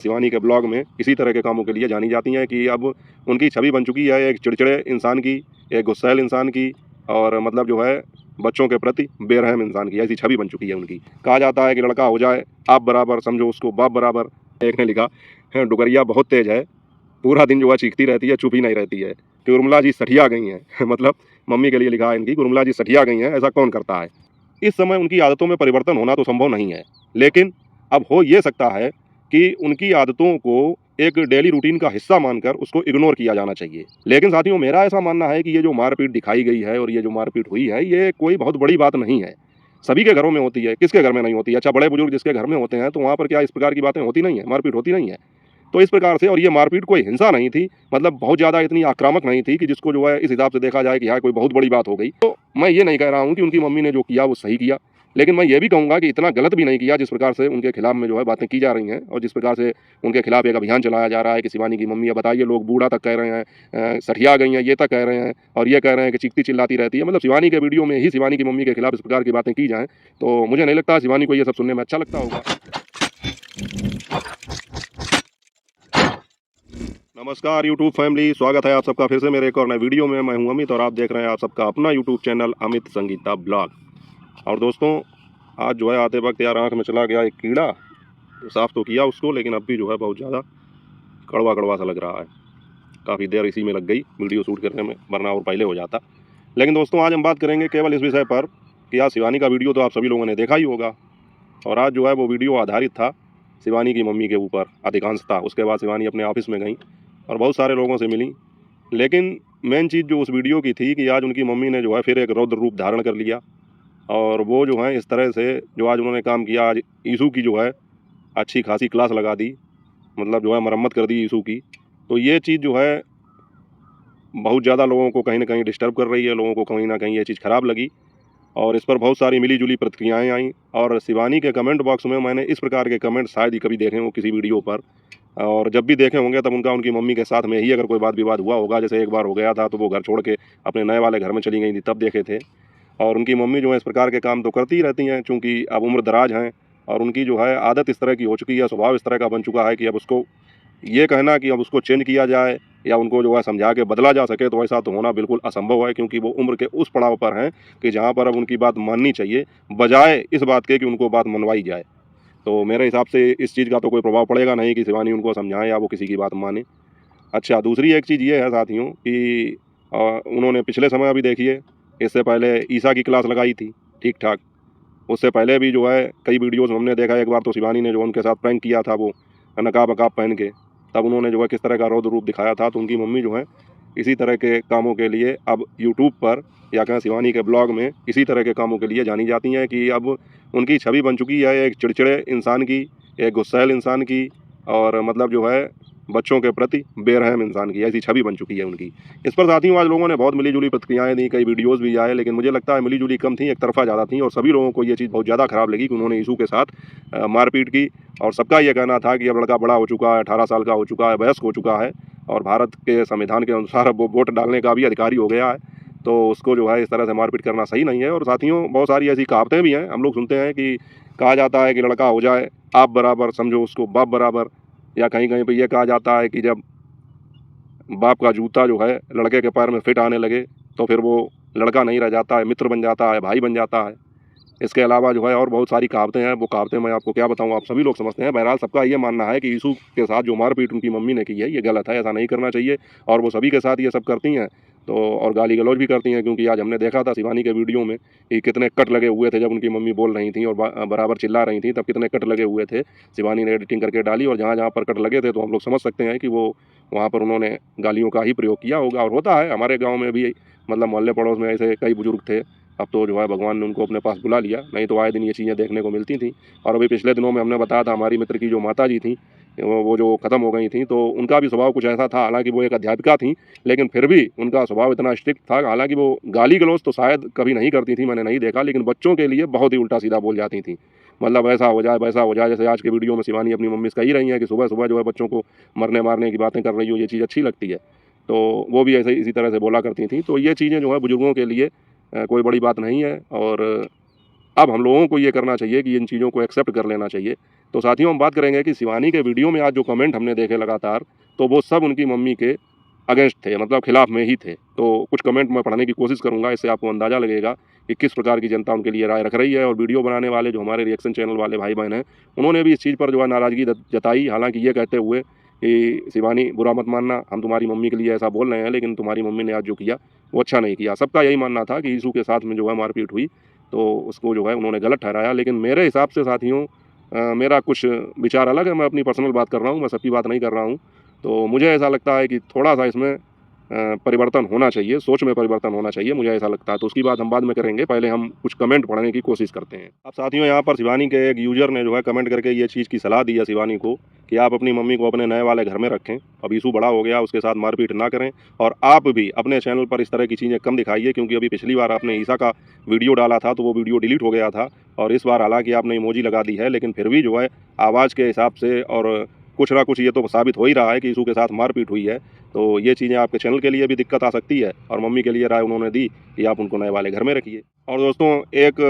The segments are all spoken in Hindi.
शिवानी के ब्लॉग में इसी तरह के कामों के लिए जानी जाती हैं कि अब उनकी छवि बन चुकी है एक चिड़चिड़े इंसान की, एक गुस्सैल इंसान की, और मतलब जो है बच्चों के प्रति बेरहम इंसान की, ऐसी छवि बन चुकी है उनकी। कहा जाता है कि लड़का हो जाए आप बराबर, समझो उसको बाप बराबर। एक ने लिखा है, डुगरिया बहुत तेज है, पूरा दिन जो है चीखती रहती है, चुप ही नहीं रहती है कि उर्मिला जी सठिया गई हैं मतलब मम्मी के लिए लिखा है इनकी कि उर्मिला जी सठिया गई हैं, ऐसा कौन करता है। इस समय उनकी आदतों में परिवर्तन होना तो संभव नहीं है, लेकिन अब हो ये सकता है कि उनकी आदतों को एक डेली रूटीन का हिस्सा मानकर उसको इग्नोर किया जाना चाहिए। लेकिन साथियों, मेरा ऐसा मानना है कि ये जो मारपीट दिखाई गई है और ये जो मारपीट हुई है, ये कोई बहुत बड़ी बात नहीं है। सभी के घरों में होती है, किसके घर में नहीं होती है। अच्छा, बड़े बुजुर्ग जिसके घर में होते हैं तो वहाँ पर क्या इस प्रकार की बातें होती नहीं है, मारपीट होती नहीं है। तो इस प्रकार से, और ये मारपीट कोई हिंसा नहीं थी, मतलब बहुत ज़्यादा इतनी आक्रामक नहीं थी कि जिसको जो है इस हिसाब से देखा जाए कि हाँ कोई बहुत बड़ी बात हो गई। तो मैं ये नहीं कह रहा हूँ कि उनकी मम्मी ने जो किया वो सही किया, लेकिन मैं ये भी कहूँगा कि इतना गलत भी नहीं किया जिस प्रकार से उनके खिलाफ में जो है बातें की जा रही हैं, और जिस प्रकार से उनके खिलाफ एक अभियान चलाया जा रहा है कि शिवानी की मम्मी, अब बताइए, लोग बूढ़ा तक कह रहे हैं, सठिया गई हैं, ये तक कह रहे हैं, और ये कह रहे हैं कि चीखती चिल्लाती रहती है। मतलब शिवानी के वीडियो में ही शिवानी की मम्मी के खिलाफ इस प्रकार की बातें की जाएँ तो मुझे नहीं लगता शिवानी को ये सब सुनने में अच्छा लगता होगा। नमस्कार यूट्यूब फैमिली, स्वागत है आप सबका फिर से मेरे एक और नए वीडियो में। मैं हूं अमित और आप देख रहे हैं आप सबका अपना YouTube channel Amit Sangeeta blog. और दोस्तों, आज जो है आते वक्त यार आँख में चला गया एक कीड़ा। साफ़ तो किया उसको, लेकिन अब भी जो है बहुत ज़्यादा कड़वा कड़वा सा लग रहा है। काफ़ी देर इसी में लग गई वीडियो शूट करने में, वरना और पहले हो जाता। लेकिन दोस्तों, आज हम बात करेंगे केवल इस विषय पर कि आज शिवानी का वीडियो तो आप सभी लोगों ने देखा ही होगा, और आज जो है वो वीडियो आधारित था शिवानी की मम्मी के ऊपर अधिकांशतः। उसके बाद शिवानी अपने ऑफिस में गई और बहुत सारे लोगों से मिली, लेकिन मेन चीज़ जो उस वीडियो की थी कि आज उनकी मम्मी ने जो है फिर एक रौद्र रूप धारण कर लिया, और वो जो है इस तरह से जो आज उन्होंने काम किया, आज यीशु की जो है अच्छी खासी क्लास लगा दी, मतलब जो है मरम्मत कर दी यीशु की। तो ये चीज़ जो है बहुत ज़्यादा लोगों को कहीं ना कहीं डिस्टर्ब कर रही है, लोगों को कहीं ना कहीं ये चीज़ ख़राब लगी, और इस पर बहुत सारी मिली जुली प्रतिक्रियाएँ आईं। और शिवानी के कमेंट बॉक्स में मैंने इस प्रकार के कमेंट शायद ही कभी देखे हों किसी वीडियो पर, और जब भी देखे होंगे तब उनका उनकी मम्मी के साथ में ही अगर कोई वाद विवाद हुआ होगा। जैसे एक बार हो गया था तो वो घर छोड़ के अपने नए वाले घर में चली गई थी, तब देखे थे। और उनकी मम्मी जो है इस प्रकार के काम तो करती ही रहती हैं, चूँकि अब उम्र दराज हैं और उनकी जो है आदत इस तरह की हो चुकी है, स्वभाव इस तरह का बन चुका है कि अब उसको ये कहना कि अब उसको चेंज किया जाए या उनको जो है समझा के बदला जा सके, तो ऐसा तो होना बिल्कुल असंभव है, क्योंकि वो उम्र के उस पड़ाव पर हैं कि जहाँ पर अब उनकी बात माननी चाहिए, बजाय इस बात के कि उनको बात मनवाई जाए। तो मेरे हिसाब से इस चीज़ का तो कोई प्रभाव पड़ेगा नहीं कि शिवानी उनको समझाएं या वो किसी की बात माने। अच्छा, दूसरी एक चीज़ ये है साथियों कि उन्होंने पिछले समय अभी देखिए, इससे पहले ईसा की क्लास लगाई थी ठीक ठाक। उससे पहले भी जो है कई वीडियोज़ हमने देखा। एक बार तो शिवानी ने जो उनके साथ प्रैंक किया था, वो नकाब वकाब पहन के, तब उन्होंने जो है किस तरह का रौद्र रूप दिखाया था। तो उनकी मम्मी जो है इसी तरह के कामों के लिए अब यूट्यूब पर या कहें शिवानी के ब्लॉग में इसी तरह के कामों के लिए जानी जाती हैं कि अब उनकी छवि बन चुकी है एक चिड़चिड़े इंसान की, एक गुस्सैल इंसान की, और मतलब जो है बच्चों के प्रति बेरहम इंसान की, ऐसी छवि बन चुकी है उनकी। इस पर साथियों आज लोगों ने बहुत मिली-जुली प्रतिक्रियाएँ दी, कई वीडियोज़ भी आए, लेकिन मुझे लगता है मिली-जुली कम थी, एक तरफ़ा ज़्यादा थी, और सभी लोगों को ये चीज़ बहुत ज़्यादा ख़राब लगी कि उन्होंने यीशु के साथ मारपीट की। और सबका ये कहना था कि अब लड़का बड़ा हो चुका है, 18 साल का हो चुका है, वयस्क हो चुका है, और भारत के संविधान के अनुसार अब वो वोट डालने का भी अधिकारी हो गया है, तो उसको जो है इस तरह से मारपीट करना सही नहीं है। और साथियों, बहुत सारी ऐसी कहावतें भी हैं, हम लोग सुनते हैं कि कहा जाता है कि लड़का हो जाए आप बराबर, समझो उसको बाप बराबर, या कहीं-कहीं पे ये कहा जाता है कि जब बाप का जूता जो है लड़के के पैर में फिट आने लगे तो फिर वो लड़का नहीं रह जाता है, मित्र बन जाता है, भाई बन जाता है। इसके अलावा जो है और बहुत सारी कहावतें हैं, वो कहावतें मैं आपको क्या बताऊँ, आप सभी लोग समझते हैं। बहरहाल सबका ये मानना है कि यीशु के साथ जो मारपीट उनकी मम्मी ने की है ये गलत है, ऐसा नहीं करना चाहिए, और वो सभी के साथ ये सब करती हैं। तो और गाली गलौज भी करती हैं, क्योंकि आज हमने देखा था शिवानी के वीडियो में कि कितने कट लगे हुए थे जब उनकी मम्मी बोल रही थी और बराबर चिल्ला रही थी, तब कितने कट लगे हुए थे। शिवानी ने एडिटिंग करके डाली, और जहाँ-जहाँ पर कट लगे थे तो हम लोग समझ सकते हैं कि वो वहाँ पर उन्होंने गालियों का ही प्रयोग किया होगा। और होता है हमारे गाँव में भी, मतलब मोहल्ले पड़ोस में ऐसे कई बुजुर्ग थे। अब तो जो है भगवान ने उनको अपने पास बुला लिया, नहीं तो आए दिन ये चीज़ें देखने को मिलती थी। और अभी पिछले दिनों में हमने बताया था हमारी मित्र की जो माताजी थी, वो जो ख़त्म हो गई थी, तो उनका भी स्वभाव कुछ ऐसा था। हालाँकि वो एक अध्यापिका थी, लेकिन फिर भी उनका स्वभाव इतना स्ट्रिक्ट था। हालाँकि वो गाली गलौज तो शायद कभी नहीं करती थी, मैंने नहीं देखा, लेकिन बच्चों के लिए बहुत ही उल्टा-सीधा बोल जाती थी। मतलब ऐसा हो जाए, वैसा हो जाए, जैसे आज के वीडियो में शिवानी अपनी मम्मी से कह ही रही हैं कि सुबह-सुबह जो है बच्चों को मरने-मारने की बातें कर रही हो, ये चीज़ अच्छी लगती है। तो वो भी ऐसे इसी तरह से बोला करती थी। तो ये चीज़ें जो है बुजुर्गों के लिए कोई बड़ी बात नहीं है। और अब हम लोगों को ये करना चाहिए कि इन चीज़ों को एक्सेप्ट कर लेना चाहिए। तो साथियों, हम बात करेंगे कि शिवानी के वीडियो में आज जो कमेंट हमने देखे लगातार, तो वो सब उनकी मम्मी के अगेंस्ट थे, मतलब खिलाफ में ही थे। तो कुछ कमेंट मैं पढ़ने की कोशिश करूँगा, इससे आपको अंदाज़ा लगेगा कि किस प्रकार की जनता उनके लिए राय रख रही है। और वीडियो बनाने वाले जो हमारे रिएक्शन चैनल वाले भाई बहन हैं, उन्होंने भी इस चीज़ पर जो है नाराज़गी जताई, हालाँकि ये कहते हुए कि शिवानी बुरा मत मानना, हम तुम्हारी मम्मी के लिए ऐसा बोल रहे हैं, लेकिन तुम्हारी मम्मी ने आज जो किया वो अच्छा नहीं किया। सबका यही मानना था कि यीशु के साथ में जो है मारपीट हुई, तो उसको जो है उन्होंने गलत ठहराया। लेकिन मेरे हिसाब से साथियों, मेरा कुछ विचार अलग है, मैं अपनी पर्सनल बात कर रहा हूँ, मैं सबकी बात नहीं कर रहा हूँ। तो मुझे ऐसा लगता है कि थोड़ा-सा इसमें परिवर्तन होना चाहिए, सोच में परिवर्तन होना चाहिए, मुझे ऐसा लगता है। तो उसकी बात हम बाद में करेंगे, पहले हम कुछ कमेंट पढ़ने की कोशिश करते हैं। अब साथियों, यहाँ पर शिवानी के एक यूज़र ने जो है कमेंट करके ये चीज़ की सलाह दी है शिवानी को कि आप अपनी मम्मी को अपने नए वाले घर में रखें। अब यीशु बड़ा हो गया, उसके साथ मारपीट ना करें, और आप भी अपने चैनल पर इस तरह की चीज़ें कम दिखाइए, क्योंकि अभी पिछली बार आपने ईसा का वीडियो डाला था तो वो वीडियो डिलीट हो गया था, और इस बार हालाँकि आपने इमोजी लगा दी है, लेकिन फिर भी जो है आवाज़ के हिसाब से और कुछ ना कुछ ये तो साबित हो ही रहा है कि यीशु के साथ मारपीट हुई है। तो ये चीज़ें आपके चैनल के लिए भी दिक्कत आ सकती है, और मम्मी के लिए राय उन्होंने दी कि आप उनको नए वाले घर में रखिए। और दोस्तों, एक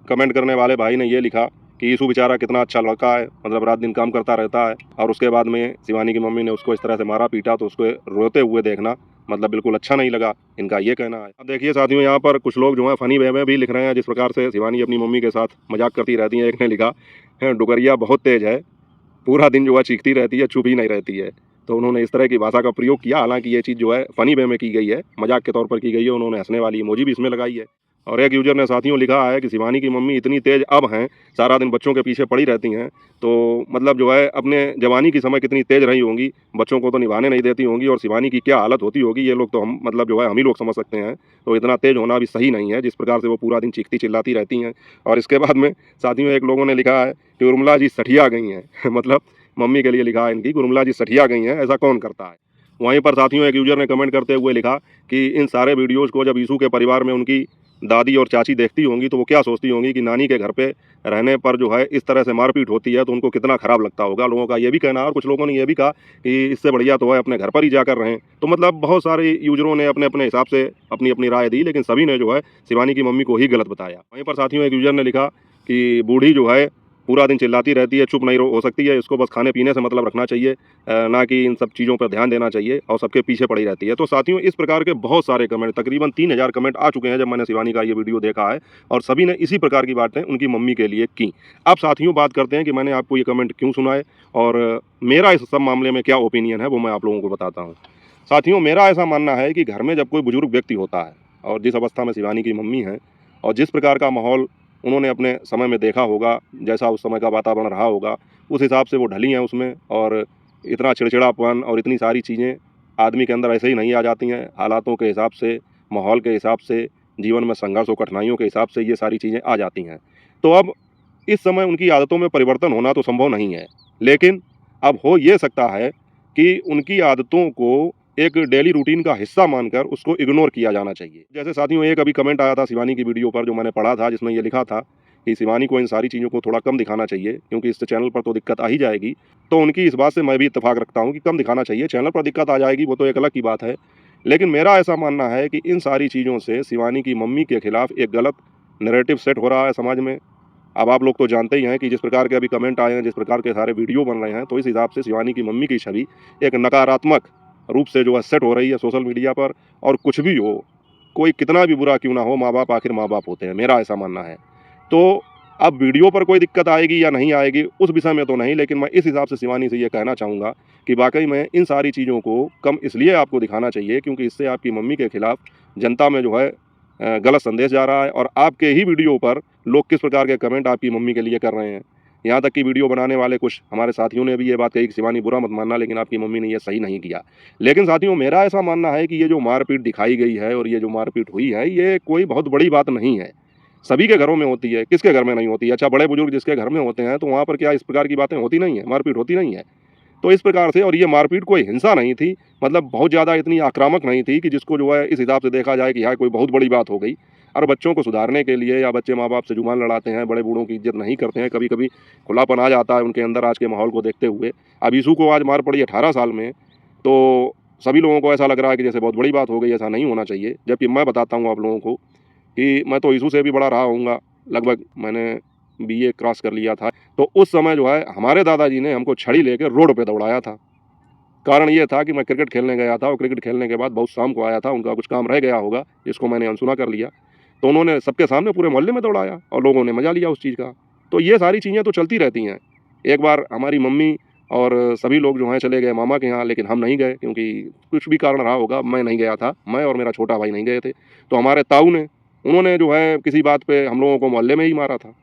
कमेंट करने वाले भाई ने ये लिखा कि यीशु बेचारा कितना अच्छा लड़का है, मतलब रात दिन काम करता रहता है, और उसके बाद में शिवानी की मम्मी ने उसको इस तरह से मारा पीटा, तो उसको रोते हुए देखना मतलब बिल्कुल अच्छा नहीं लगा, इनका ये कहना है। अब देखिए साथियों, यहाँ पर कुछ लोग जो है फनी वे में भी लिख रहे हैं, जिस प्रकार से शिवानी अपनी मम्मी के साथ मजाक करती रहती है। एक ने लिखा है, डुगरिया बहुत तेज है, पूरा दिन जो है चीखती रहती है, चुप ही नहीं रहती है। तो उन्होंने इस तरह की भाषा का प्रयोग किया, हालांकि ये चीज़ जो है फ़नी वे में की गई है, मजाक के तौर पर की गई है, उन्होंने हंसने वाली इमोजी भी इसमें लगाई है। और एक यूज़र ने साथियों लिखा है कि शिवानी की मम्मी इतनी तेज़ अब हैं, सारा दिन बच्चों के पीछे पड़ी रहती हैं, तो मतलब जो है अपने जवानी की समय कितनी तेज़ रही होंगी, बच्चों को तो निभाने नहीं देती होंगी, और शिवानी की क्या हालत होती होगी, ये लोग तो हम मतलब जो है हम ही लोग समझ सकते हैं। तो इतना तेज़ होना भी सही नहीं है, जिस प्रकार से वो पूरा दिन चीखती चिल्लाती रहती हैं। और इसके बाद में साथियों, एक लोगों ने लिखा है कि उर्मिला जी सठिया गई हैं मतलब मम्मी के लिए लिखा है इनकी, उर्मिला जी सठिया गई हैं, ऐसा कौन करता है। वहीं पर साथियों, एक यूज़र ने कमेंट करते हुए लिखा कि इन सारे वीडियोज़ को जब यीशु के परिवार में उनकी दादी और चाची देखती होंगी, तो वो क्या सोचती होंगी कि नानी के घर पे रहने पर जो है इस तरह से मारपीट होती है, तो उनको कितना ख़राब लगता होगा। लोगों का ये भी कहना है, और कुछ लोगों ने ये भी कहा कि इससे बढ़िया तो है अपने घर पर ही जाकर रहें। तो मतलब बहुत सारे यूज़रों ने अपने अपने हिसाब से अपनी अपनी राय दी, लेकिन सभी ने जो है शिवानी की मम्मी को ही गलत बताया। वहीं पर साथियों, एक यूज़र ने लिखा कि बूढ़ी जो है पूरा दिन चिल्लाती रहती है, चुप नहीं हो सकती है, इसको बस खाने पीने से मतलब रखना चाहिए, ना कि इन सब चीज़ों पर ध्यान देना चाहिए, और सबके पीछे पड़ी रहती है। तो साथियों, इस प्रकार के बहुत सारे कमेंट, तकरीबन 3000 कमेंट आ चुके हैं जब मैंने शिवानी का ये वीडियो देखा है, और सभी ने इसी प्रकार की बातें उनकी मम्मी के लिए की। अब साथियों, बात करते हैं कि मैंने आपको ये कमेंट क्यों सुनाए, और मेरा इस सब मामले में क्या ओपिनियन है, वो मैं आप लोगों को बताता हूँ। साथियों, मेरा ऐसा मानना है कि घर में जब कोई बुजुर्ग व्यक्ति होता है, और जिस अवस्था में शिवानी की मम्मी है, और जिस प्रकार का माहौल उन्होंने अपने समय में देखा होगा, जैसा उस समय का वातावरण रहा होगा, उस हिसाब से वो ढली हैं उसमें, और इतना चिड़चिड़ापन और इतनी सारी चीज़ें आदमी के अंदर ऐसे ही नहीं आ जाती हैं। हालातों के हिसाब से, माहौल के हिसाब से, जीवन में संघर्ष और कठिनाइयों के हिसाब से ये सारी चीज़ें आ जाती हैं। तो अब इस समय उनकी आदतों में परिवर्तन होना तो संभव नहीं है, लेकिन अब हो ये सकता है कि उनकी आदतों को एक डेली रूटीन का हिस्सा मानकर उसको इग्नोर किया जाना चाहिए। जैसे साथियों, एक अभी कमेंट आया था शिवानी की वीडियो पर जो मैंने पढ़ा था, जिसमें ये लिखा था कि शिवानी को इन सारी चीज़ों को थोड़ा कम दिखाना चाहिए, क्योंकि इससे चैनल पर तो दिक्कत आ ही जाएगी। तो उनकी इस बात से मैं भी इत्तेफाक रखता हूँ कि कम दिखाना चाहिए, चैनल पर दिक्कत आ जाएगी वो तो एक अलग की बात है। लेकिन मेरा ऐसा मानना है कि इन सारी चीज़ों से शिवानी की मम्मी के खिलाफ एक गलत नैरेटिव सेट हो रहा है समाज में। अब आप लोग तो जानते ही हैं कि जिस प्रकार के अभी कमेंट आए हैं, जिस प्रकार के सारे वीडियो बन रहे हैं, तो इस हिसाब से शिवानी की मम्मी की छवि एक नकारात्मक रूप से जो है सेट हो रही है सोशल मीडिया पर। और कुछ भी हो, कोई कितना भी बुरा क्यों ना हो, माँ बाप आखिर माँ बाप होते हैं, मेरा ऐसा मानना है। तो अब वीडियो पर कोई दिक्कत आएगी या नहीं आएगी उस विषय में तो नहीं, लेकिन मैं इस हिसाब से शिवानी से ये कहना चाहूँगा कि वाकई में इन सारी चीज़ों को कम इसलिए आपको दिखाना चाहिए क्योंकि इससे आपकी मम्मी के खिलाफ जनता में जो है गलत संदेश जा रहा है, और आपके ही वीडियो पर लोग किस प्रकार के कमेंट आपकी मम्मी के लिए कर रहे हैं। यहाँ तक कि वीडियो बनाने वाले कुछ हमारे साथियों ने भी ये बात कही कि शिवानी बुरा मत मानना, लेकिन आपकी मम्मी ने ये सही नहीं किया। लेकिन साथियों, मेरा ऐसा मानना है कि ये जो मारपीट दिखाई गई है और ये जो मारपीट हुई है, ये कोई बहुत बड़ी बात नहीं है। सभी के घरों में होती है, किसके घर में नहीं होती है। अच्छा, बड़े बुजुर्ग जिसके घर में होते हैं, तो वहाँ पर क्या इस प्रकार की बातें होती नहीं है, मारपीट होती नहीं है। तो इस प्रकार से, और ये मारपीट कोई हिंसा नहीं थी, मतलब बहुत ज़्यादा इतनी आक्रामक नहीं थी कि जिसको जो है इस हिसाब से देखा जाए कि यहाँ कोई बहुत बड़ी बात हो गई। और बच्चों को सुधारने के लिए, या बच्चे माँ बाप से जुबान लड़ाते हैं, बड़े बूढ़ों की इज्जत नहीं करते हैं, कभी कभी खुलापन आ जाता है उनके अंदर आज के माहौल को देखते हुए। अब यीशु को आज मार पड़ी 18 साल में, तो सभी लोगों को ऐसा लग रहा है कि जैसे बहुत बड़ी बात हो गई। ऐसा नहीं होना चाहिए, जबकि मैं बताता हूँ आप लोगों को कि मैं तो यीशु से भी बड़ा रहा हूँगा, लगभग मैंने बीए क्रॉस कर लिया था। तो उस समय जो है हमारे दादाजी ने हमको छड़ी लेके रोड पे दौड़ाया था। कारण ये था कि मैं क्रिकेट खेलने गया था और क्रिकेट खेलने के बाद बहुत शाम को आया था, उनका कुछ काम रह गया होगा जिसको मैंने अनसुना कर लिया। तो उन्होंने सबके सामने पूरे मोहल्ले में दौड़ाया और लोगों ने मज़ा लिया उस चीज़ का। तो ये सारी चीज़ें तो चलती रहती हैं। एक बार हमारी मम्मी और सभी लोग जो हैं चले गए मामा के यहाँ, लेकिन हम नहीं गए क्योंकि कुछ भी कारण रहा होगा, मैं नहीं गया था। मैं और मेरा छोटा भाई नहीं गए थे। तो हमारे ताऊ ने, उन्होंने जो है किसी बात पे हम लोगों को मोहल्ले में ही मारा था,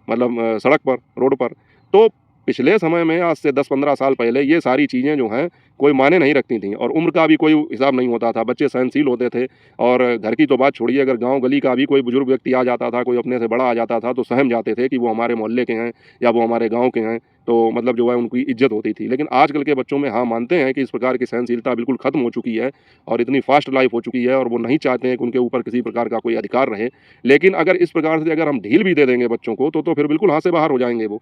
मतलब सड़क पर, रोड पर। तो पिछले समय में आज से 10-15 साल पहले ये सारी चीज़ें जो हैं कोई मायने नहीं रखती थीं और उम्र का भी कोई हिसाब नहीं होता था। बच्चे सहनशील होते थे और घर की तो बात छोड़िए, अगर गाँव गली का भी कोई बुजुर्ग व्यक्ति आ जाता था, कोई अपने से बड़ा आ जाता था, तो सहम जाते थे कि वो हमारे मोहल्ले के हैं या वो हमारे गाँव के हैं। तो मतलब जो है उनकी इज़्ज़त होती थी। लेकिन आजकल के बच्चों में हाँ, मानते हैं कि इस प्रकार की सहनशीलता बिल्कुल ख़त्म हो चुकी है और इतनी फ़ास्ट लाइफ़ हो चुकी है और वो नहीं चाहते हैं कि उनके ऊपर किसी प्रकार का कोई अधिकार रहे। लेकिन अगर इस प्रकार से अगर हम ढील भी दे देंगे बच्चों को तो फिर बिल्कुल हाथ से बाहर हो जाएँगे वो।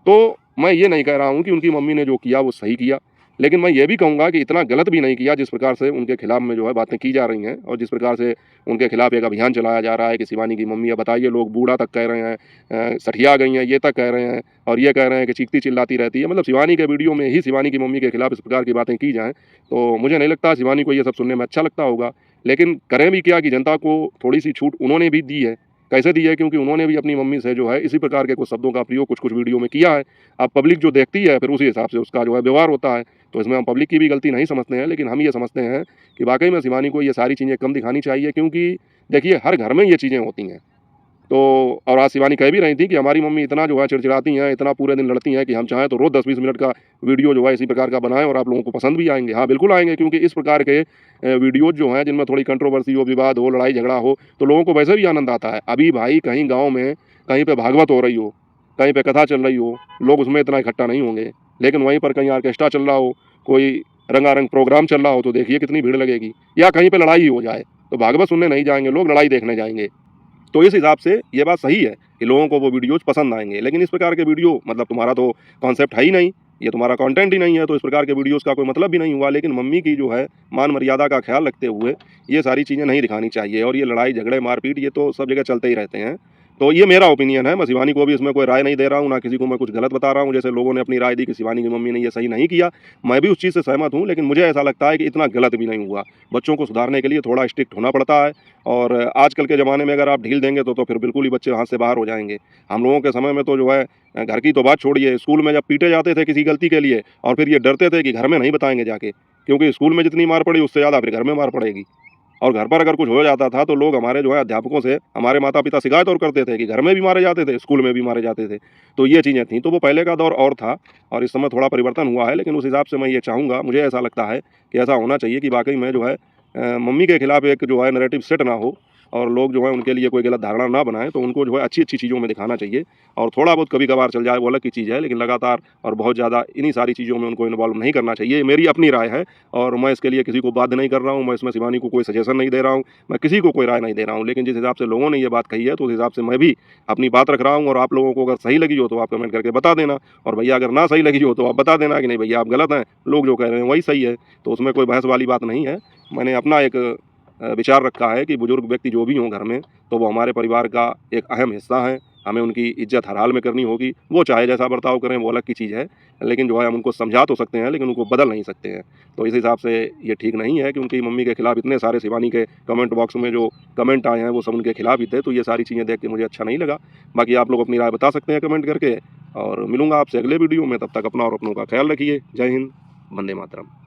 तो मैं ये नहीं कह रहा हूँ कि उनकी मम्मी ने जो किया वो सही किया, लेकिन मैं ये भी कहूँगा कि इतना गलत भी नहीं किया जिस प्रकार से उनके खिलाफ़ में जो है बातें की जा रही हैं और जिस प्रकार से उनके खिलाफ़ एक अभियान चलाया जा रहा है कि शिवानी की मम्मी, अब बताइए, लोग बूढ़ा तक कह रहे हैं, सठिया गई हैं, ये तक कह रहे हैं और ये कह रहे हैं कि चीखती-चिल्लाती रहती है। मतलब शिवानी के वीडियो में ही शिवानी की मम्मी के खिलाफ़ इस प्रकार की बातें की जाएँ, तो मुझे नहीं लगता शिवानी को ये सब सुनने में अच्छा लगता होगा। लेकिन करें भी क्या कि जनता को थोड़ी-सी छूट उन्होंने भी दी है। कैसे दी है? क्योंकि उन्होंने भी अपनी मम्मी से जो है इसी प्रकार के कुछ शब्दों का प्रयोग कुछ-कुछ वीडियो में किया है। अब पब्लिक जो देखती है फिर उसी हिसाब से उसका जो है व्यवहार होता है। तो इसमें हम पब्लिक की भी गलती नहीं समझते हैं, लेकिन हम ये समझते हैं कि वाक़ई में शिवानी को ये सारी चीज़ें कम दिखानी चाहिए, क्योंकि देखिए हर घर में ये चीज़ें होती हैं। तो और आज शिवानी कह भी रही थी कि हमारी मम्मी इतना जो है चिड़चिड़ाती हैं, इतना पूरे दिन लड़ती हैं कि हम चाहें तो रोज़ 10-20 मिनट का वीडियो जो है इसी प्रकार का बनाएँ और आप लोगों को पसंद भी आएँगे। हाँ, बिल्कुल आएँगे, क्योंकि इस प्रकार के वीडियोज़ जो हैं जिनमें थोड़ी कंट्रोवर्सी हो, विवाद हो, लड़ाई-झगड़ा हो, तो लोगों को वैसे भी आनंद आता है। अभी भाई कहीं गाँव में कहीं पे भागवत हो रही हो, कहीं पे कथा चल रही हो, लोग उसमें इतना इकट्ठा नहीं होंगे। लेकिन वहीं पर कहीं ऑर्केस्ट्रा चल रहा हो, कोई रंगारंग प्रोग्राम चल रहा हो, तो देखिए कितनी भीड़ लगेगी। या कहीं पे लड़ाई ही हो जाए, तो भागवत सुनने नहीं जाएँगे लोग, लड़ाई देखने जाएँगे। तो इस हिसाब से ये बात सही है कि लोगों को वो वीडियोज़ पसंद आएँगे। लेकिन इस प्रकार के वीडियो, मतलब तुम्हारा तो कॉन्सेप्ट है ही नहीं, ये तुम्हारा कंटेंट ही नहीं है, तो इस प्रकार के वीडियोज़ का कोई मतलब भी नहीं हुआ। लेकिन मम्मी की जो है मान मर्यादा का ख़्याल रखते हुए ये सारी चीज़ें नहीं दिखानी चाहिए और ये लड़ाई झगड़े मारपीट ये तो सब जगह चलते ही रहते हैं। तो ये मेरा ओपिनियन है। मैं शिवानी को भी इसमें कोई राय नहीं दे रहा हूँ, ना किसी को मैं कुछ गलत बता रहा हूँ। जैसे लोगों ने अपनी राय दी कि शिवानी की मम्मी ने ये सही नहीं किया, मैं भी उस चीज़ से सहमत हूँ, लेकिन मुझे ऐसा लगता है कि इतना गलत भी नहीं हुआ। बच्चों को सुधारने के लिए थोड़ा स्ट्रिक्ट होना पड़ता है और आजकल के ज़माने में अगर आप ढील देंगे तो फिर बिल्कुल ही बच्चे हाथ से बाहर हो जाएँगे। हम लोगों के समय में तो जो है घर की तो बात छोड़िए, स्कूल में जब पीटे जाते थे किसी गलती के लिए और फिर ये डरते थे कि घर में नहीं बताएँगे जाके, क्योंकि स्कूल में जितनी मार पड़ी उससे ज़्यादा फिर घर में मार पड़ेगी। और घर पर अगर कुछ हो जाता था तो लोग हमारे जो है अध्यापकों से, हमारे माता-पिता शिकायत और करते थे कि घर में भी मारे जाते थे, स्कूल में भी मारे जाते थे। तो ये चीज़ें थीं, तो वो पहले का दौर और था और इस समय थोड़ा परिवर्तन हुआ है, लेकिन उस हिसाब से मैं ये चाहूँगा, मुझे ऐसा लगता है कि ऐसा होना चाहिए कि वाक़ई में जो है मम्मी के खिलाफ़ एक जो है नैरेटिव सेट ना हो और लोग जो है उनके लिए कोई गलत धारणा ना बनाएँ, तो उनको जो है अच्छी-अच्छी चीज़ों में दिखाना चाहिए और थोड़ा बहुत कभी-कभार चल जाए वो अलग की चीज़ है, लेकिन लगातार और बहुत ज़्यादा इन्हीं सारी चीज़ों में उनको इन्वॉल्व नहीं करना चाहिए। ये मेरी अपनी राय है और मैं इसके लिए किसी को बाध्य नहीं कर रहा हूँ, मैं इसमें शिवानी को कोई सजेशन नहीं दे रहा हूँ, मैं किसी को कोई राय नहीं दे रहा हूँ। लेकिन जिस हिसाब से लोगों ने ये बात कही है, तो उस हिसाब से मैं भी अपनी बात रख रहा हूँ और आप लोगों को अगर सही लगी हो तो आप कमेंट करके बता देना और भैया अगर ना सही लगी हो तो आप बता देना कि नहीं भैया आप गलत हैं, लोग जो कह रहे हैं वही सही है। तो उसमें कोई बहस वाली बात नहीं है। मैंने अपना एक विचार रखा है कि बुजुर्ग व्यक्ति जो भी हों घर में, तो वो हमारे परिवार का एक अहम हिस्सा हैं। हमें उनकी इज़्ज़त हर हाल में करनी होगी। वो चाहे जैसा बर्ताव करें वो अलग की चीज़ है, लेकिन जो है हम उनको समझा तो सकते हैं, लेकिन उनको बदल नहीं सकते हैं। तो इस हिसाब से ये ठीक नहीं है कि उनकी मम्मी के खिलाफ़ इतने सारे शिवानी के कमेंट बॉक्स में जो कमेंट आए हैं वो सब उनके खिलाफ़ ही थे। तो ये सारी चीज़ें देख के मुझे अच्छा नहीं लगा। बाकी आप लोग अपनी राय बता सकते हैं कमेंट करके और मिलूँगा आपसे अगले वीडियो में। तब तक अपना और अपनों का ख़्याल रखिए। जय हिंद, वंदे मातरम।